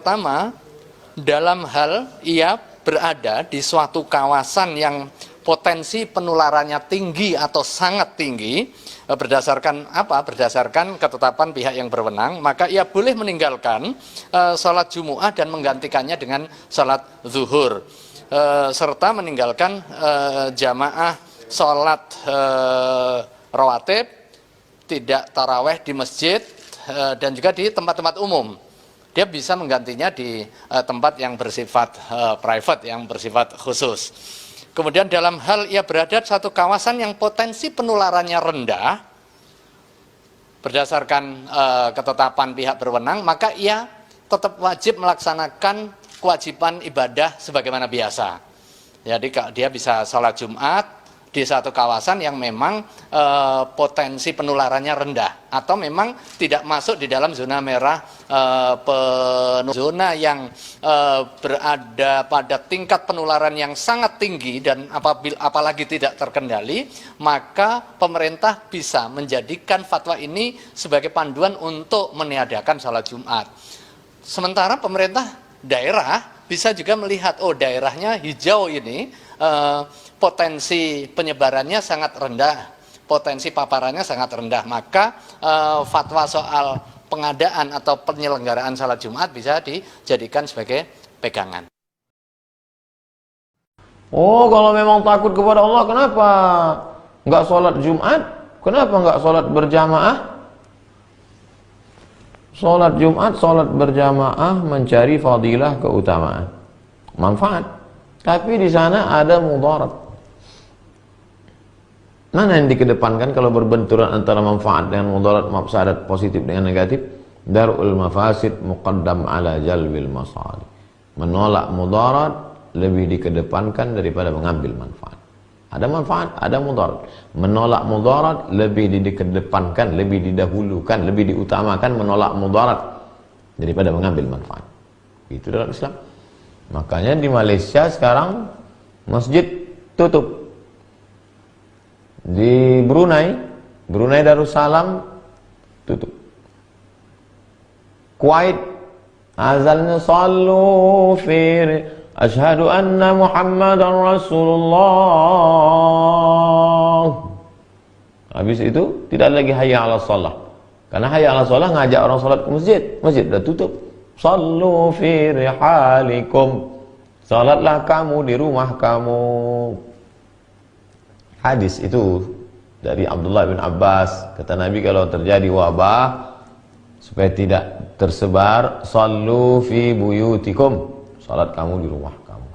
Pertama, dalam hal ia berada di suatu kawasan yang potensi penularannya tinggi atau sangat tinggi, berdasarkan apa? Berdasarkan ketetapan pihak yang berwenang, maka ia boleh meninggalkan sholat Jumu'ah dan menggantikannya dengan sholat zuhur, serta meninggalkan jamaah sholat rawatib, tidak taraweh di masjid, dan juga di tempat-tempat umum. Dia bisa menggantinya di tempat yang bersifat private, yang bersifat khusus. Kemudian dalam hal ia berada di satu kawasan yang potensi penularannya rendah, berdasarkan ketetapan pihak berwenang, maka ia tetap wajib melaksanakan kewajiban ibadah sebagaimana biasa. Jadi dia bisa sholat Jumat di satu kawasan yang memang potensi penularannya rendah, atau memang tidak masuk di dalam zona merah, zona yang berada pada tingkat penularan yang sangat tinggi, dan apalagi tidak terkendali, maka pemerintah bisa menjadikan fatwa ini sebagai panduan untuk meniadakan sholat Jumat. Sementara pemerintah daerah bisa juga melihat, oh daerahnya hijau ini, potensi penyebarannya sangat rendah, potensi paparannya sangat rendah, maka fatwa soal pengadaan atau penyelenggaraan salat Jumat bisa dijadikan sebagai pegangan. Oh, kalau memang takut kepada Allah, kenapa nggak sholat Jumat? Kenapa nggak sholat berjamaah? Sholat Jumat, sholat berjamaah mencari fadilah, keutamaan, manfaat. Tapi di sana ada mudarat. Mana yang dikedepankan kalau berbenturan antara manfaat dengan mudarat, mafsadat positif dengan negatif? Darul mafasid muqaddam ala jalbil masalih. Menolak mudarat lebih dikedepankan daripada mengambil manfaat. Ada manfaat, ada mudarat. Menolak mudarat lebih dikedepankan, lebih didahulukan, lebih diutamakan menolak mudarat daripada mengambil manfaat. Itu dalam Islam. Makanya di Malaysia sekarang masjid tutup. Di Brunei Darussalam tutup. Kuwait azalnya sallu fi asyhadu anna Muhammadan Rasulullah. Habis itu tidak lagi hayya 'alas shalah. Karena hayya 'alas shalah ngajak orang salat ke masjid. Masjid sudah tutup. Sallu fi rihalikum. Salatlah kamu di rumah kamu. Hadis itu dari Abdullah bin Abbas, kata Nabi, kalau terjadi wabah supaya tidak tersebar, sallu fi buyutikum, salat kamu di rumah kamu.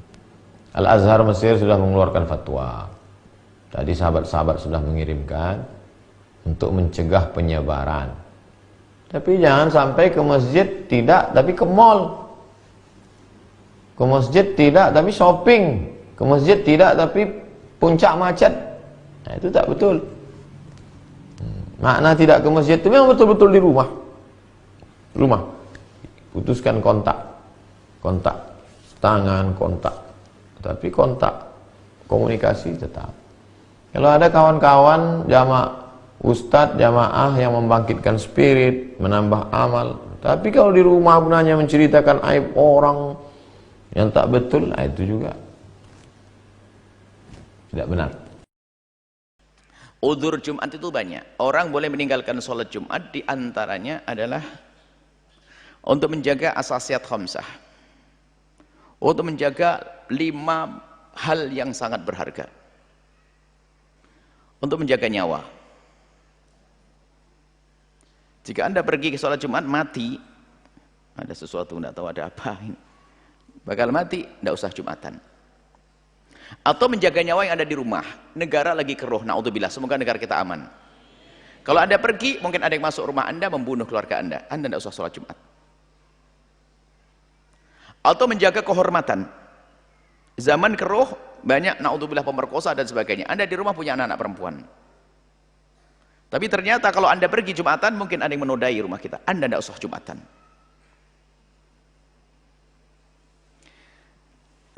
Al-Azhar Mesir sudah mengeluarkan fatwa. Tadi sahabat-sahabat sudah mengirimkan untuk mencegah penyebaran. Tapi jangan sampai ke masjid tidak, tapi ke mall. Ke masjid tidak, tapi shopping. Ke masjid tidak, tapi puncak macet. Nah, itu tak betul. Makna tidak ke masjid itu memang betul-betul di rumah. Putuskan kontak tangan, kontak. Tapi kontak komunikasi tetap. Kalau ada kawan-kawan ustadz jamaah yang membangkitkan spirit, menambah amal. Tapi kalau di rumah pun hanya menceritakan aib orang yang tak betul, itu juga tidak benar. Udzur Jumat itu banyak. Orang boleh meninggalkan sholat Jumat, diantaranya adalah untuk menjaga asasiyat khamsah, untuk menjaga 5 hal yang sangat berharga, untuk menjaga nyawa. Jika Anda pergi ke sholat Jumat mati, ada sesuatu tidak tahu ada apa ini, bakal mati, tidak usah Jumatan. Atau menjaga nyawa yang ada di rumah. Negara lagi keruh, naudzubillah, semoga negara kita aman. Kalau Anda pergi, mungkin ada yang masuk rumah Anda membunuh keluarga Anda tidak usah sholat Jumat. Atau menjaga kehormatan. Zaman keruh, banyak naudzubillah pemerkosa dan sebagainya. Anda di rumah punya anak-anak perempuan, tapi ternyata kalau Anda pergi Jumatan, mungkin ada yang menodai rumah kita, Anda tidak usah Jumatan.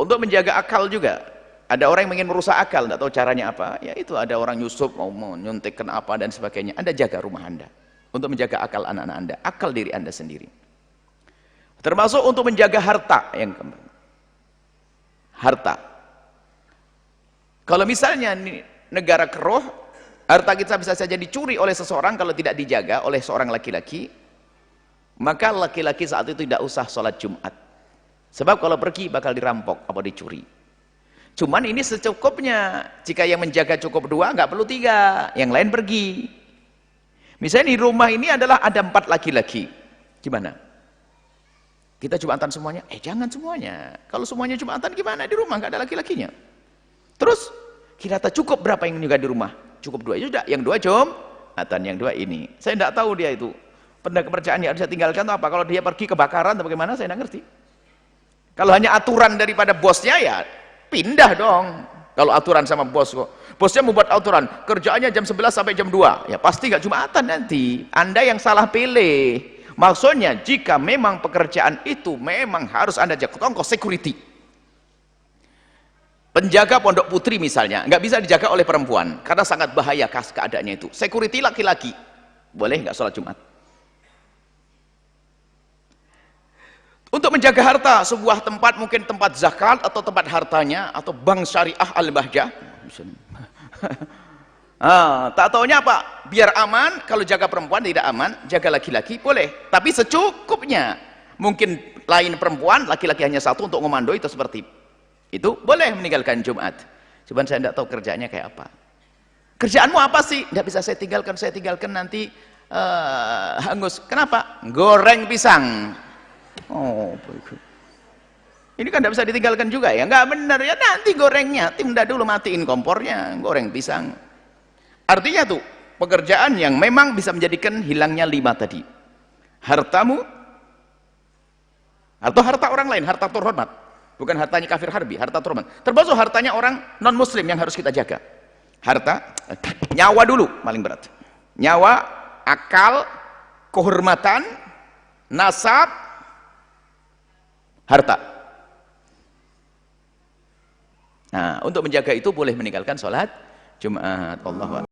Untuk menjaga akal juga. Ada orang yang ingin merusak akal, tidak tahu caranya apa, ya itu ada orang Yusuf mau menyuntikkan apa dan sebagainya. Anda jaga rumah Anda untuk menjaga akal anak-anak Anda, akal diri Anda sendiri. Termasuk untuk menjaga harta yang keempat. Harta. Kalau misalnya negara keruh, harta kita bisa saja dicuri oleh seseorang kalau tidak dijaga oleh seorang laki-laki, maka laki-laki saat itu tidak usah sholat Jumat. Sebab kalau pergi bakal dirampok atau dicuri. Cuman ini secukupnya. Jika yang menjaga cukup 2, nggak perlu 3. Yang lain pergi. Misalnya di rumah ini adalah ada 4 laki-laki. Gimana? Kita Jumatan semuanya? Jangan semuanya. Kalau semuanya Jumatan gimana? Di rumah nggak ada laki-lakinya. Terus kira-kira cukup berapa yang juga di rumah? Cukup 2. Ya sudah, yang 2 Jumatan, yang 2 ini. Saya tidak tahu dia itu. Kepercayaan yang harus saya tinggalkan itu apa? Kalau dia pergi kebakaran atau bagaimana, saya tidak ngerti. Kalau hanya aturan daripada bosnya, ya pindah dong. Kalau aturan sama bos kok. Bosnya membuat aturan, kerjaannya jam 11 sampai jam 2. Ya pasti nggak Jumatan nanti. Anda yang salah pilih. Maksudnya, jika memang pekerjaan itu memang harus Anda jaga, contoh security. Penjaga pondok putri misalnya, nggak bisa dijaga oleh perempuan, karena sangat bahaya keadaannya itu. Security laki-laki, boleh nggak sholat Jumat? Untuk menjaga harta, sebuah tempat, mungkin tempat zakat, atau tempat hartanya, atau bank syariah al-bahjah. Tak taunya apa? Biar aman, kalau jaga perempuan tidak aman, jaga laki-laki boleh, tapi secukupnya. Mungkin lain perempuan, laki-laki hanya 1 untuk ngomando, itu seperti itu, boleh meninggalkan Jumat. Cuman saya tidak tahu kerjanya kayak apa. Kerjaanmu apa sih? Tidak bisa saya tinggalkan nanti hangus. Kenapa? Goreng pisang. Oh, ini kan tidak bisa ditinggalkan juga ya? Nggak benar ya, nanti gorengnya, tunda dulu, matiin kompornya, goreng pisang. Artinya tuh, pekerjaan yang memang bisa menjadikan hilangnya 5 tadi. Hartamu, atau harta orang lain, harta terhormat. Bukan hartanya kafir harbi, harta terhormat. Termasuk hartanya orang non-muslim yang harus kita jaga. Harta, nyawa dulu, paling berat. Nyawa, akal, kehormatan, nasab, harta. Nah, untuk menjaga itu boleh meninggalkan sholat Jumat. Allahu a'lam.